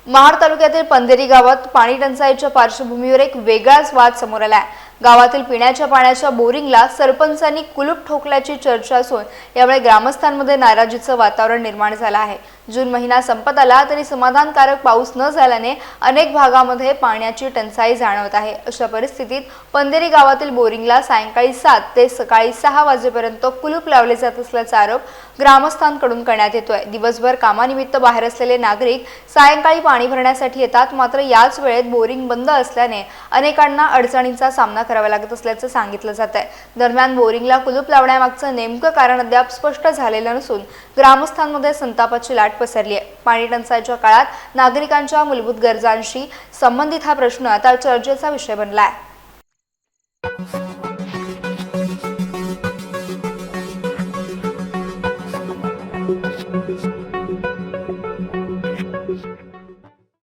महाड तालुक्यातील पंधेरी गावात पाणी टंचाईच्या पार्श्वभूमीवर एक वेगळाच वाद समोर आला आहे। गावातील पिण्याच्या पाण्याच्या बोरिंगला सरपंचांनी कुलूप ठोकल्याची चर्चा असून यामुळे ग्रामस्थांमध्ये नाराजीचं वातावरण निर्माण झालं आहे। जून महिना संपत आला तरी समाधानकारक पाऊस न झाल्याने अनेक भागामध्ये पाण्याची टंचाई जाणवत आहे। अशा परिस्थितीत पंधेरी गावातील बोरिंगला सायंकाळी 7 ते सकाळी 6 वाजेपर्यंत कुलूप लावले जात असल्याचा आरोप ग्रामस्थांकडून करण्यात येतोय। दिवसभर कामानिमित्त बाहेर असलेले नागरिक सायंकाळी पाणी भरण्यासाठी येतात, मात्र याच वेळेत बोरिंग बंद असल्याने अनेकांना अडचणींचा सामना करावा लागत असल्याचं सांगितलं जात आहे। दरम्यान बोरिंगला कुलूप लावण्यामागचं नेमकं कारण अद्याप स्पष्ट झालेलं नसून ग्रामस्थांमध्ये संतापाची लाट पसरली आहे। पाणी टंचाईच्या काळात नागरिकांच्या मूलभूत गरजांशी संबंधित हा प्रश्न आता चर्चेचा विषय बनला आहे।